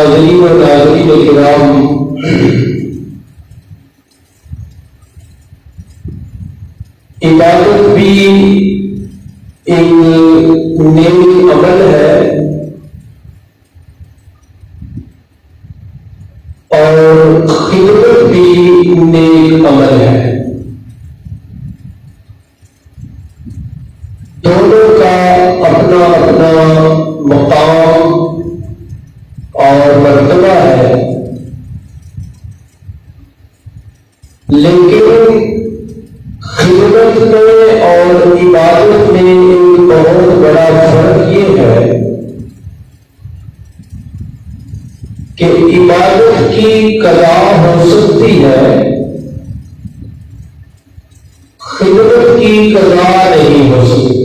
حاضرین و ناظرین کرام، عبادت بھی ایک نیک عمل ہے اور خدمت بھی نیک عمل ہے۔ دونوں کا اپنا اپنا مقام اور مرتبہ ہے، لیکن خدمت میں اور عبادت میں ایک بہت بڑا فرق یہ ہے کہ عبادت کی قضا ہو سکتی ہے، خدمت کی قضا نہیں ہو سکتی۔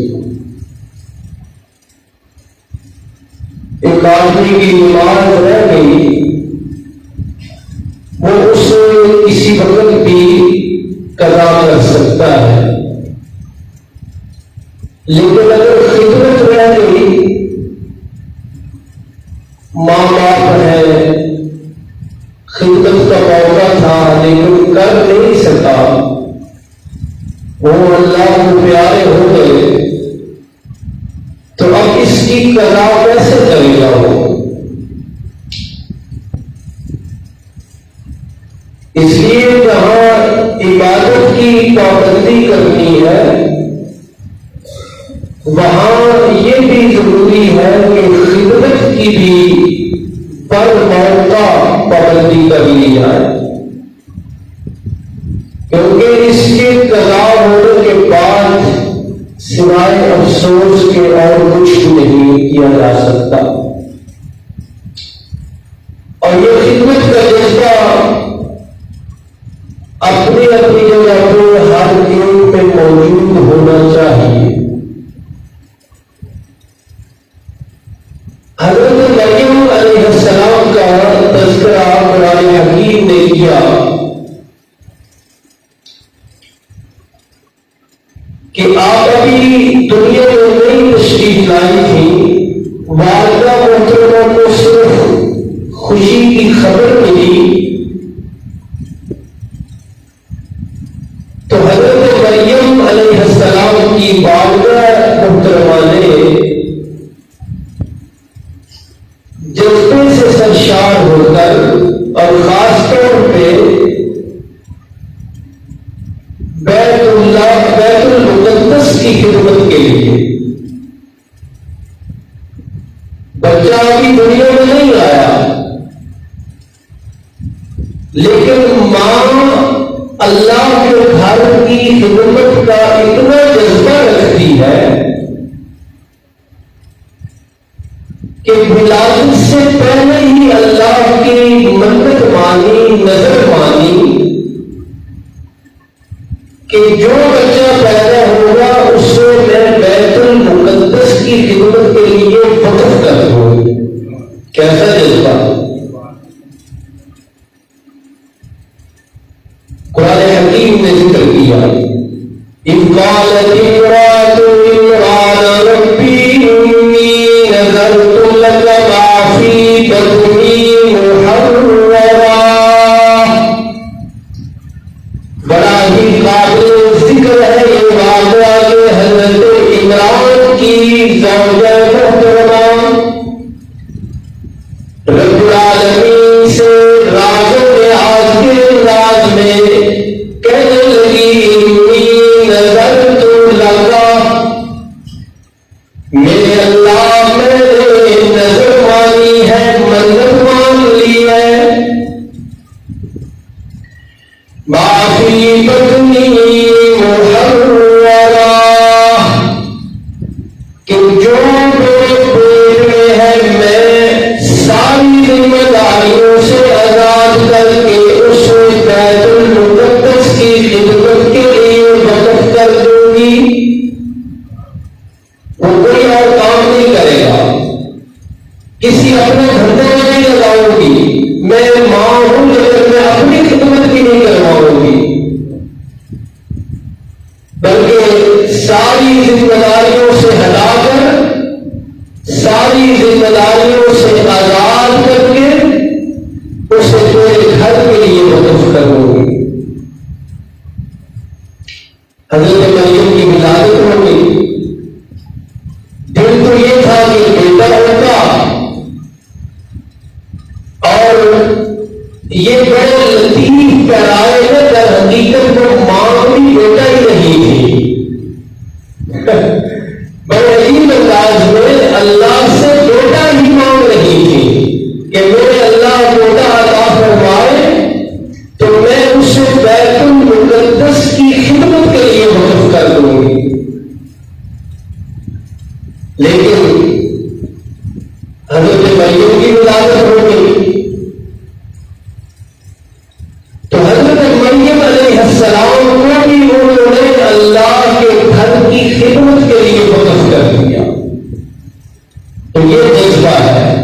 ایک آدمی کی نماز رہ گئی، وہ اسے کسی وقت بھی قضا کر سکتا ہے، لیکن اگر خدمت رہ گئی، ماں باپ ہے، خدمت کا موقع تھا لیکن کر نہیں سکا، وہ اللہ کو پیارے ہو گئے، تو اب اس کی قضا کیسے کرے گا وہ؟ اس لیے جہاں عبادت کی پابندی کرنی ہے، وہاں یہ بھی ضروری ہے کہ خدمت کی بھی پر موقع پابندی کر لی جائے، کیونکہ اس کے قضا ہونے کے بعد سوائے افسوس کے اور کچھ نہیں کیا جا سکتا۔ اور یہ خدمت کا جذبہ اپنی اپنی جگہ پہ ہر ایک پہ موجود ہونا چاہیے۔ حضرت مریم علیہ السلام کا تذکرہ قرآن حکیم نے کیا کہ آپ ابھی دنیا میں نئی تشریف لائی تھی، والدہ محترمہ کو صرف خوشی کی خبر ملی تو حضرت مریم علیہ السلام کی والدہ محترمہ نے جذبے سے سرشار ہو کر اور خاص طور پہ بیت المقدس کی خدمت کے لیے، بچہ ابھی دنیا میں نہیں آیا لیکن ماں اللہ کے گھر کی خدمت کا اتنا جذبہ رکھتی ہے کہ ولادت سے پہلے ہی اللہ کی منت مانی، نظر مانی کہ جو بچہ پیدا ہوگا اس سے میں بیت المقدس کی خدمت کے لیے وقف کر دوں۔ کیسا جذبہ! قرآن حکیم نے ذکر کیا، اذ قالت امرأة عمران ربی انی نذرت لک ما فی بطنی محررا۔ بڑا ہی قابل ذکر ہے یہ واقعہ کہ حضرت عمران کی زوجہ محترمہ رب العالمین سے راز کے راز میں کہنے لگی، انی نذرت لک، میرے اللہ میں نے نظر مانی ہے، منت مان لی ہے، ما فی بطنی محررا، کہ جو میرے پیٹ میں ہے میں ساری ذمہ داریوں سے آزاد کر کے اسے بیت المقدس کی خدمت کے لیے وقف کر دوں گی۔ وہ کوئی اور کام نہیں کرے گا، کسی اپنے دھندے میں نہیں لگاؤں گی، میں ماں ہوں لیکن میں اپنی خدمت بھی نہیں کرواؤں گی، بلکہ ساری ذمہ داریوں سے ہٹا کر، ساری ذمہ داریوں سے آزاد کر کے میرے گھر کے لیے وقف کروں گی۔ حضرت مریم کی ولادت ہو گئی، دل تو یہ تھا کہ بیٹا ہوگا، اور یہ بڑے لطیف پیرائے میں در حقیقت وہ ماں بھی بیٹا ہی نہیں تھی۔ بڑے عجیب انداز میں اللہ سے بیٹا ہی مانگ رہی تھی کہ میرے اللہ بیٹا عطا فرمائے تو میں اسے بیت المقدس کی خدمت کے لیے وقف کر دوں گی۔ لیکن حضرت مریم کی ولادت ہو گئی تو حضرت مریم علیہ السلام کو بھی انہوں نے اللہ کے گھر کی خدمت کے لیے وقف کر دیا۔ تو یہ جذبہ ہے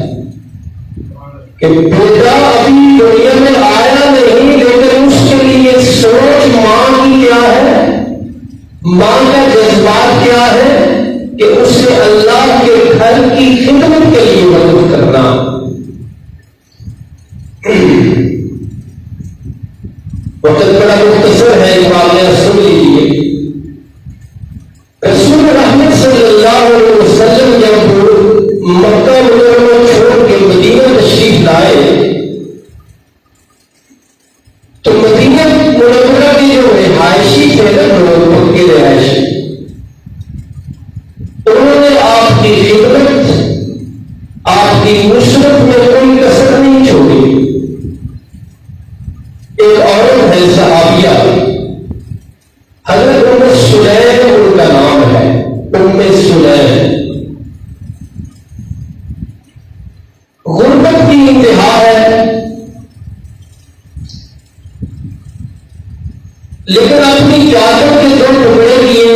کہ بیٹا ابھی دنیا میں آیا نہیں، لیکن اس کے لیے سوچ ماں کی کیا ہے، ماں کا جذبات کیا ہے کہ اسے اللہ کے گھر کی خدمت کے لیے وقف کرنا۔ وقت بڑا مختصر ہے، واقعہ سن لیجیے۔ رسول رحمت صلی اللہ علیہ وسلم جب مکہ مکرمہ چھوڑ کے مدینہ تشریف لائے تو مدینہ منورہ کے جو رہائشی تھے نا لوگ کے رہائشی، انہوں نے آپ کی خدمت، آپ کی نصرت میں کوئی کسر نہیں چھوڑی۔ ایک عورت ہے صحابیہ، حضرت ام سلیم ان کا نام ہے، ام سلیم۔ غربت کی انتہا ہے، لیکن اپنی چادر کے دو ٹکڑے کیے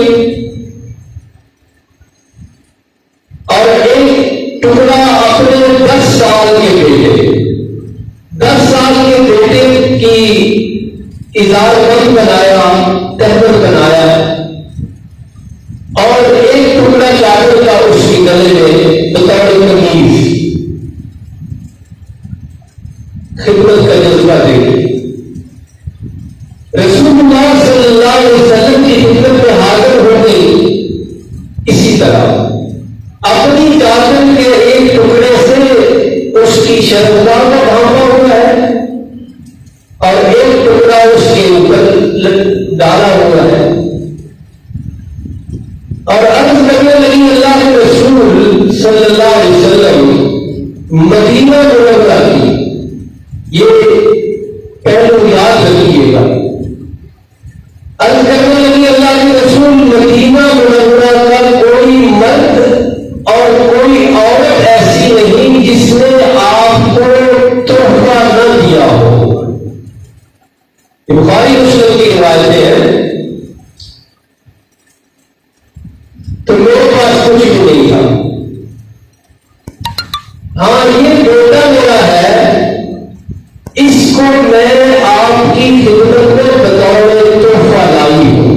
اور ایک ٹکڑا اپنے 10 سال کے بیٹے، 10 سال کے بیٹے کی اظہار بند بنایا، تہمت بنایا، اور ایک ٹکڑا چادر کا اس کی گلے میں بطور تمیز خدمت کا جذبہ دے۔ رسول اللہ صلی اللہ علیہ وسلم کی خدمت میں حاضر ہو گئی، اسی طرح اپنی چادر کے ایک ٹکڑے سے اس کی شرمگاہ کا ڈھانپا ہوا ہے اور ایک ٹکڑا اس کے اوپر ڈالا ہوا ہے، اور عرض کرنے لگی اللہ کے رسول صلی اللہ علیہ وسلم مدینہ منورہ کی، یہ پہلو یاد رکھیے گا، عرض کرنے لگی اللہ کے رسول مدینہ منورہ کا کوئی مرد اور کوئی عورت ایسی نہیں جس نے آپ کو تحفہ نہ دیا ہو۔ بخاری مسلم کی روایتیں ہیں، تو میرے پاس کچھ بھی نہیں تھا، ہاں یہ بیٹا میرا ہے، اس کو میں آپ کی خدمت میں بطور تحفہ لائی ہوں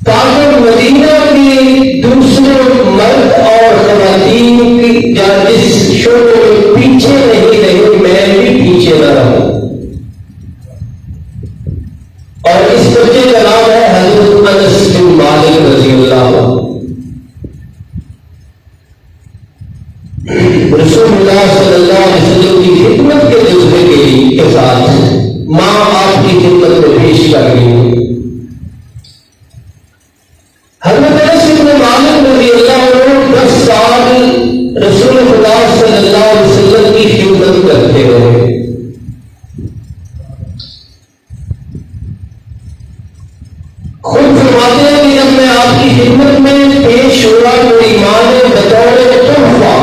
تاکہ مدینہ کی دوسرے مرد اور خواتین کی جس شعبے میں پیچھے نہیں رہے، میں بھی پیچھے نہ رہوں۔ اور اس بچے کا نام ہے حضرت انس بن مالک رضی اللہ عنہ۔ رسول اللہ صلی اللہ علیہ وسلم کی خدمت کے جذبے کے ساتھ ماں آپ کی خدمت میں پیش کر گئی۔ حضرت انس بن مالک رضی اللہ عنہ 10 سال رسول خدا صلی اللہ علیہ وسلم کی خدمت کرتے رہے۔ خود فرماتے ہیں کہ جب میں آپ کی خدمت میں پیش ہوا میری ماں نے بطور تحفہ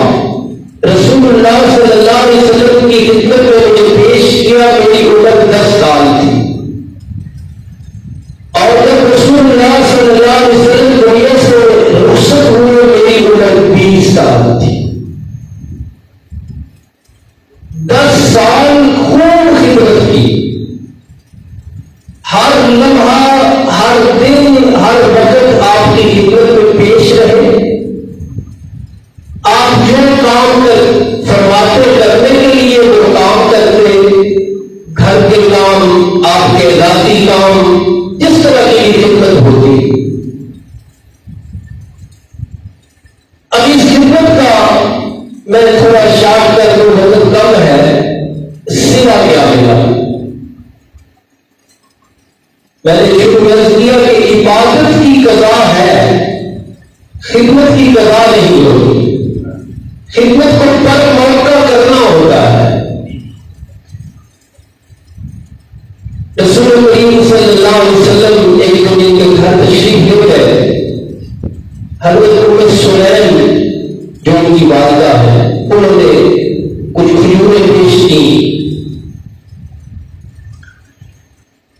رسول اللہ صلی اللہ علیہ وسلم کی خدمت میں مجھے پیش کیا، میری عمر 10 سال تھی، اور جب رسول اللہ صلی اللہ علیہ وسلم دنیا سے رخصت ہوئے میری عمر 20 سال تھی۔ 10 سال خوب خدمت کی، ہر لمحہ، ہر دن، ہر وقت آپ کی خدمت میں پیش رہے۔ آپ جو کام فرماتے کرنے کے لیے وہ کام کرتے خدمت ہوتی. اب اس خدمت کا میں تھوڑا شارٹ کر دوں، وقت کم ہے. سلا کیا ملا؟ میں نے یہ کیا کہ عبادت کی قضا ہے، خدمت کی قضا نہیں ہوتی. خدمت کو پر موقع کرنا ہوتا ہے. رسول کریم صلی اللہ علیہ وسلم ایک دن ان کے گھر تشریف لے گئے. حضرت ام سلیم جو ان کی والدہ ہے، انہوں نے کچھ کھجوریں پیش کی.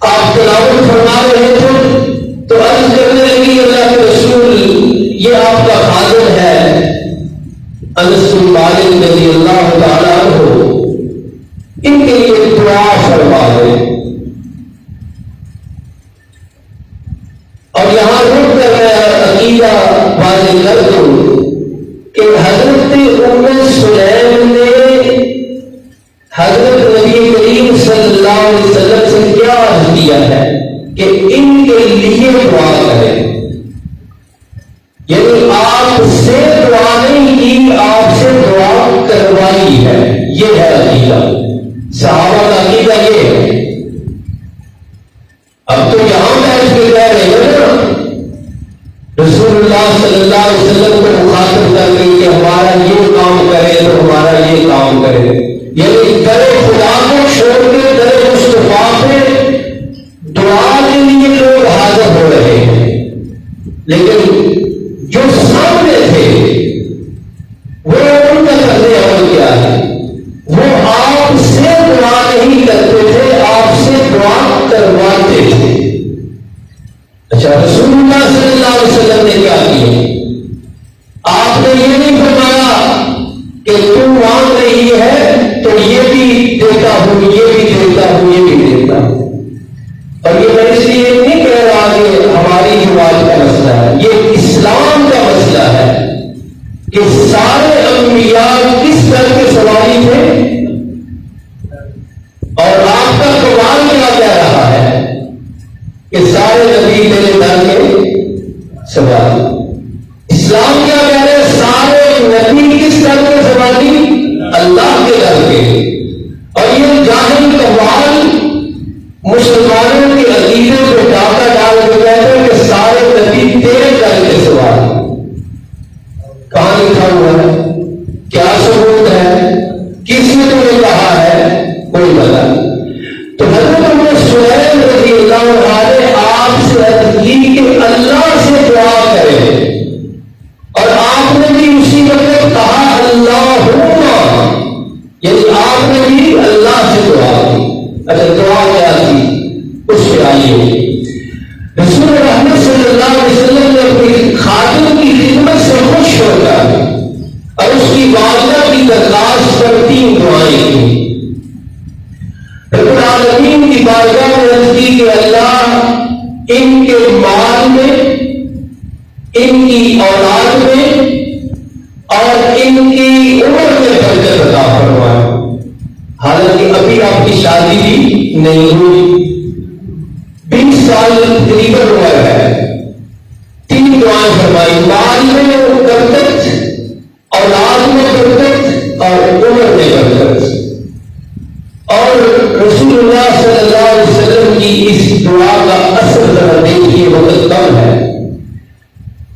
آپ تلاوت فرما رہے تھے تو عرض کرنے لگی اللہ کے رسول یہ آپ کا خادم ہے انس بن مالک رضی اللہ تعالیٰ عنہ، ان کے لیے دعا فرما دیں. اور یہاں رک کر میں عقیدہ واضح کر دوں کہ حضرت ام سلیم نے حضرت نبی کریم صلی اللہ علیہ وسلم سے کیا عرض کیا ہے کہ ان کے لیے دعا کریں. یعنی آپ سے دعا نہیں کی، آپ سے دعا کروائی ہے. یہ ہے عقیدہ، صحابہ کا عقیدہ یہ ہے. اب تو یہاں بیٹھ کے کہہ رہے ہیں نا رسول اللہ صلی اللہ علیہ وسلم کو مخاطب کر کے کہ ہمارا یہ کام کرے تو ہمارا یہ کام کرے. یعنی در خدا کو چھوڑ کے در مصطفیٰ پہ دعا کے لیے لوگ حاضر ہو رہے ہیں، لیکن جو سامنے تھے وہ ان کا طرز عمل کیا ہے؟ وہ آپ سے دعا نہیں کرتے تھے، آپ سے دعا کرواتے تھے. اچھا، رسول اللہ صلی اللہ علیہ وسلم نے کیا کیا؟ آپ نے یہ نہیں فرمایا کہ تم مانگ رہی ہے تو یہ بھی دیتا ہوں، یہ بھی دیتا ہوں، یہ بھی دیتا ہوں. اور یہ میں اس لیے نہیں کہہ رہا کہ ہماری رواج کا مسئلہ ہے، یہ اسلام کا مسئلہ ہے کہ سارے انبیاء کس طرح کے سواری تھے اور آپ کا قرآن کیا کہہ رہا ہے کہ سارے نبی میرے در کے سواری. اسلام کیا کہہ رہے ہیں؟ سارے نبی کس طرح کے سواری؟ اللہ کے در کے. اور یہ جاہل قوال مسلمانوں کے عقیدے کو ڈاکہ ڈال کے کہتے ہیں کہ سارے نبی تیرے در کے سواری. کہاں لکھا ہوا ہے؟ کیا ثبوت ہے؟ کس نے تمہیں کہا ہے؟ کوئی پتہ نہیں. تو حضرت ام سلیم رضی اللہ عنہ نے آپ سے عرض کی کہ اللہ سے دعا کرے، اور آپ نے بھی اسی وقت کہا اللہم، یعنی آپ نے بھی اللہ سے دعا کی. اچھا، دعا کیا تھی اس پہ آئیے. رسول رحمت صلی اللہ علیہ وسلم نے اپنی خادم کی خدمت سے خوش ہو کر اور اس کی والدہ کی درخواست پر 3 دعائیں کی. رب العالمین کی بارگاہ میں عرض کی کہ اللہ ان کے مال میں، ان کی اولاد میں اور ان کی عمر میں برکت عطا فرمائے. حالانکہ ابھی آپ کی شادی بھی نہیں ہوئی، 20 سال تقریباً عمر ہے. 3 دعائیں فرمائی، مال میں برکت، اولاد میں برکت اور عمر میں برکت. اور رسول اللہ صلی اللہ علیہ وسلم کی اس دعا کا اثر ذرا دیکھیے، وقت کم ہے.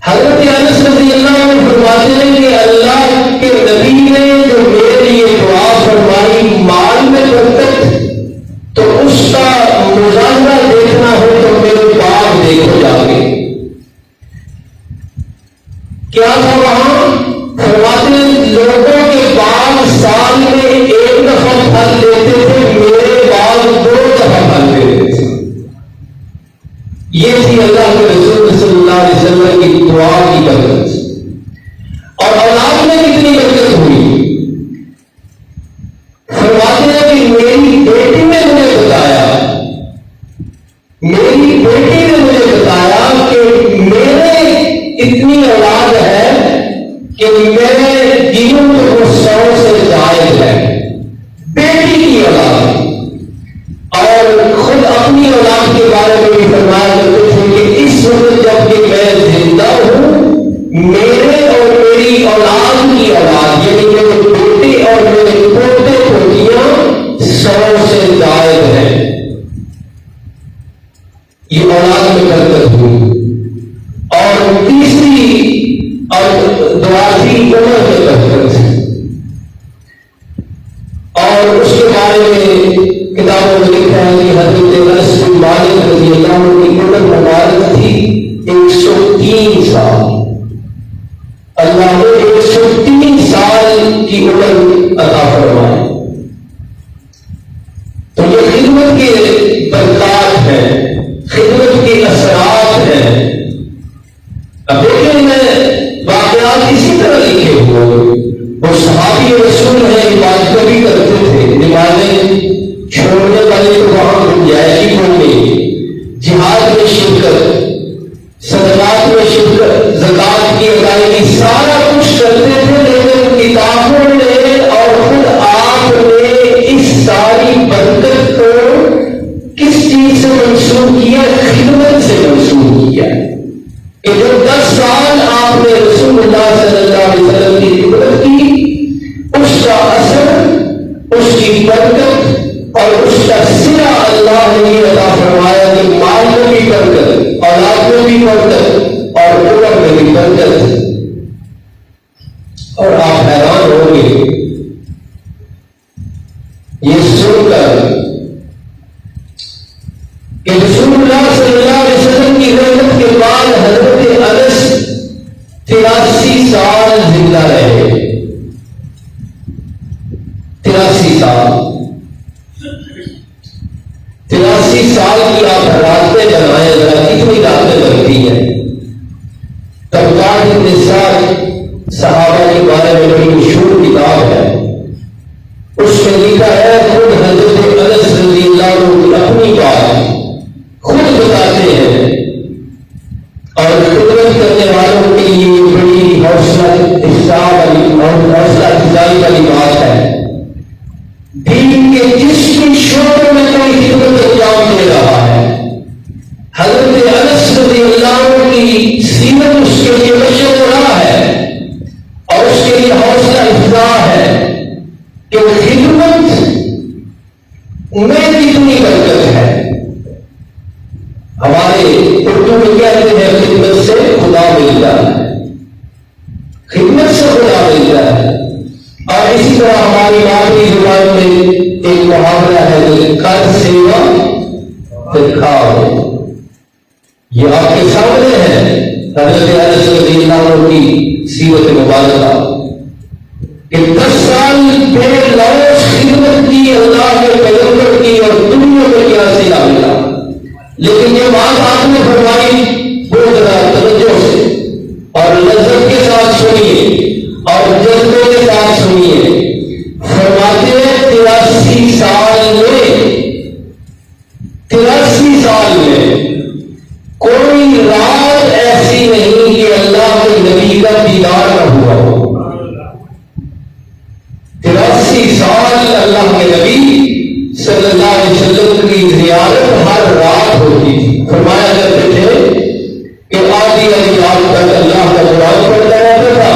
حضرت انس رضی اللہ عنہ فرماتے ہیں کہ اللہ کے نبی نے جو میرے لیے دعا فرمائی مال میں برکت، تو اس کا مظاہرہ دیکھنا ہو تو میرے باغ دیکھو جا کے. کیا تھا وہاں؟ فرماتے ہیں لوگوں کے باغ سال میں 1 دفعہ پھل دیتے تھے، میرے باغ 2 دفعہ پھل دیتے تھے. یہ تھی اللہ کے رسول صلی اللہ علیہ وسلم کی دعا کی برکت. اور اولاد میں کتنی برکت ہوئی؟ فرماتے ہیں کہ میری بیٹی نے مجھے بتایا کہ میرے اتنی اولاد ہے کہ میرے دینوں میں وہ 100 سے زائد ہے. بیٹی کی اولاد. اور خود اپنی اولاد کے بارے میں بھی فرمایا کرتے تھے کہ اس اب دیکھیں میں واقعات اسی طرح لکھے ہوئے، وہ صحابی رسول ہیں، عبادت بھی کرتے تھے، نمازیں چھوڑنے والے تو وہاں گنجائش ہی ہو گئی، جہاد میں شرکت، صدقات میں شرکت، زکات کی ادائیگی، سارا کچھ کرتے تھے، لیکن کتابوں نے اور خود آپ نے اس ساری برکت کو کس چیز سے منسوخ کیا؟ خدمت سے منسوخ کیا کہ جو 10 سال آپ نے رسول اللہ صلی اللہ علیہ وسلم کی خدمت کی، اس کا اثر، اس کی برکت اور اس کا صلہ اللہ نے یہ عطا فرمایا کہ مال میں بھی برکت، اولاد میں بھی برکت اور عمر میں بھی برکت۔ اور آپ حیران ہوں گے یہ سن کر کہ رسول اللہ صلی اللہ علیہ وسلم کی رحمت کے بعد حضرت انس 83 سال زندہ رہے، 83 سال، 83 سال کی آپ راتیں بنائیں، ذرا کتنی راتیں بنتی ہیں۔ طبقات النساء صحابہ کے بارے میں بڑی مشہور کتاب ہے، اس میں لکھا ہے، خود حضرت انس رضی اللہ عنہ اپنی بات خود بتاتے ہیں، اور خدمت کرنے والوں کے لیے بڑی حوصلہ افزائی والی بات ہے۔ دین کے جس بھی شعبے میں کوئی خدمت انجام دے رہا ہے، حضرت انس رضی اللہ عنہ کی سیرت اس کے لیے مشورہ ہے اور اس کے لیے حوصلہ افزا ہے کہ خدمت میں کتنی برکت ہے۔ ہمارے اردو میں کہتے ہیں خدمت سے خدا ملتا ہے، خدمت سے خدا ملتا ہے۔ اور اسی طرح ہماری مادری زبان میں ایک محاورہ ہے، کر سیوا پھر کھاؤ۔ یہ آپ کے سامنے ہے حضرت انس رضی اللہ عنہ کی سیرت مبارکہ کہ 10 سال بے لوث خدمت کی اللہ کے پیغمبر کی، اور دنیا کو کیا صلہ ملا۔ لیکن یہ بات آپ نے فرمائی وہ ذرا توجہ سے اور لذت کے ساتھ سنیے اور جذبے کے ساتھ سنیے۔ فرماتے ہیں 83 سال میں کوئی رات ایسی نہیں کہ اللہ کے نبی کا دیدار نہ ہوا ہو۔ 83 سال اللہ کے نبی صلی اللہ علیہ وسلم کی زیارت ہر رات ہوتی تھی۔ فرمایا کرتے تھے کہ آدھی رات تک اللہ کا قرآن پڑھتا رہتا تھا،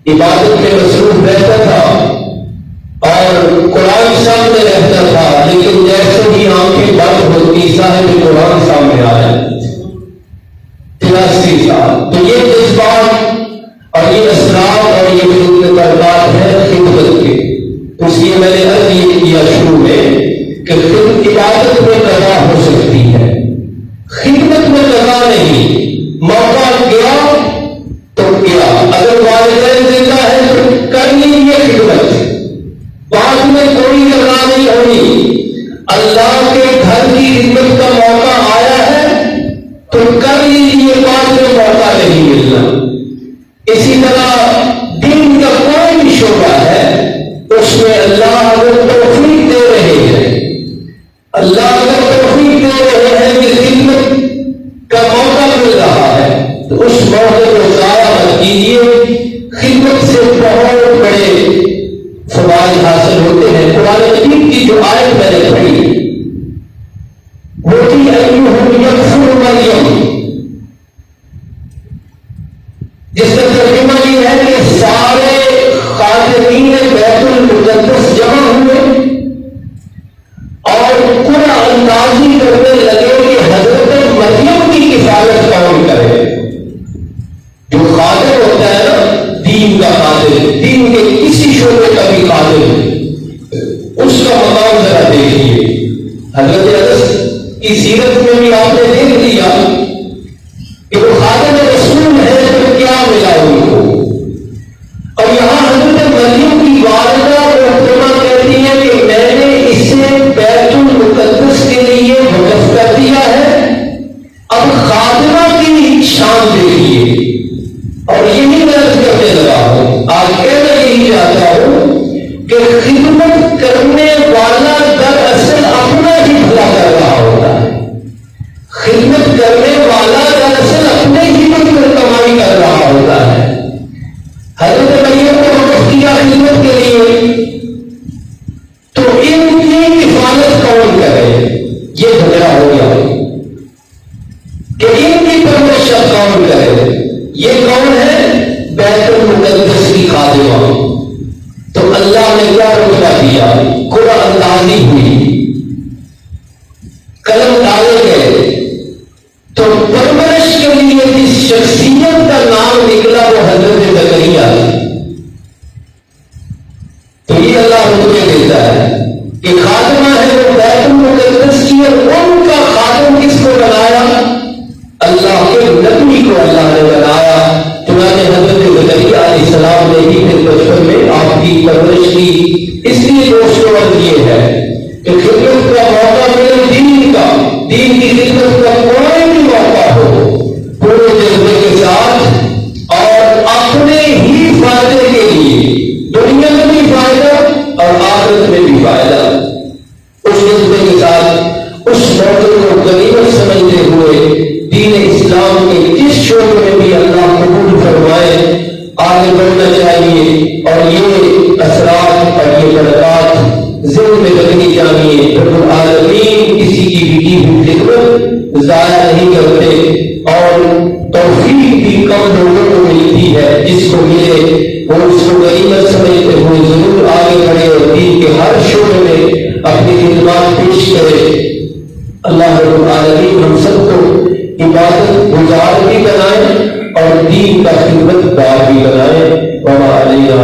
عبادت میں مصروف رہتا تھا اور قرآن سامنے رہتا تھا، لیکن جیسے ہی آنکھیں بند ہوتی صاحب قرآن سامنے آیا۔ 83 سال، تو یہ جذبات اور یہ اثرات اور یہ برکات ہے خدمت کے۔ اس لیے میں نے عرض یہ کیا شروع میں کہ عبادت میں قضا ہو سکتی ہے، خدمت میں قضا نہیں۔ موقع گیا تو کیا، اگر والدین زندہ ہے تو کر لیجیے خدمت، بعد میں کوئی قضا نہیں ہونی۔ اللہ کے گھر کی خدمت کا موقع آیا ہے تو کر لیجیے، بعد میں موقع نہیں ملنا۔ اسی طرح دین کا کوئی بھی شعبہ ہے، اس میں اللہ اگر توفیق دے رہے ہیں، اللہ اگر توفیق دے رہے ہیں کہ خدمت کا موقع مل رہا ہے تو اس موقع کو ضائع مت کیجیے۔ خدمت سے بہت بڑے فوائد حاصل ہوتے ہیں۔ قرآن مجید کی جو آیت میں نے پڑھی وہ تھی ایھم یکفر مریم، جس کا ترجمہ یہ ہے کہ سارے خادمین بیت المقدس جمع ہوئے اور پورا اندازی کرنے لگے کہ حضرت مریم کی کفالت کون کرے۔ جو خادم ہوتا ہے نا، دین کا خادم، دین کے کسی شعبے کا بھی خادم، اس کا مقام ذرا دیکھیے۔ حضرت انس کی سیرت میں بھی آپ نے دیکھ لیا کہ وہ خادم رسول ہے تو کیا ملا ان کو۔ اور یہاں حضرت مریم کی والدہ محترمہ کہتی ہے کہ میں نے اسے بیت المقدس کے لیے وقف کر دیا ہے۔ اب خادمہ کی شان دیکھیے، اور یہی میں عرض کرنے لگا ہوں، آج کہنا یہی چاہتا ہوں کہ خدمت کرنے والا دراصل اپنا ہی بھلا کر رہا ہوتا ہے۔ خدمت کرنے والا دراصل اپنے ہی پر کمائی کر رہا ہوتا ہے۔ حضرت مریم کو وقف کیا خدمت کے لیے، تو ان کی حفاظت کون کرے؟ یہ جھگڑا ہو گیا کہ ان کی پرورش کون کرے؟ یہ کون ہے؟ بیت المقدس کی خادمہ۔ تو اللہ نے کیا رتبہ دیا؟ قرآن اندازی ہوئی، قلم ڈالے گئے، تو پرورش کے لیے جس شخصیت کا نام نکلا وہ حضرت زکریا ہے۔ تو یہ اللہ رتبے دیتا ہے کہ خادمہ ہے وہ بیت المقدس کی، اور ان کا خادم کس کو بنایا؟ اللہ کے نبی کو اللہ نے بنایا۔ چنانچہ حضرت زکریا علیہ السلام نے ہی پھر بچپن میں آپ کی پرورش کی۔ اس لیے دوستوں عرض یہ ہے کہ خدمت کا موقع ملے دین کا، دین کی خدمت کا کوئی بھی موقع ہو، پورے جذبے کے ساتھ اور اپنے ہی فائدے کے لیے، دنیا میں بھی فائدہ اور آخرت میں بھی فائدہ، اس جذبے کے ساتھ اس موقع کو غنیمت سمجھتے ہوئے دین اسلام کے جس شعبے میں بھی اللہ قبول فرمائے آگے بڑھنا چاہیے، اور یہ اثرات اور یہ برکات ذہن میں رکھنی چاہیے۔ رب العالمین کسی کی بھی کی ہوئی خدمت ضائع نہیں کرتے، اور توفیق بھی کم لوگوں کو ملتی ہے، جس کو ملے وہ اس کو غنیمت سمجھتے ہوئے ضرور آگے بڑھے اور دین کے ہر شعبے میں اپنی خدمات پیش کرے۔ اللہ رب العالمین ہم سب کو عبادت گزار بھی بنائے اور دین کا خدمت گار بھی بنائے۔ وما علینا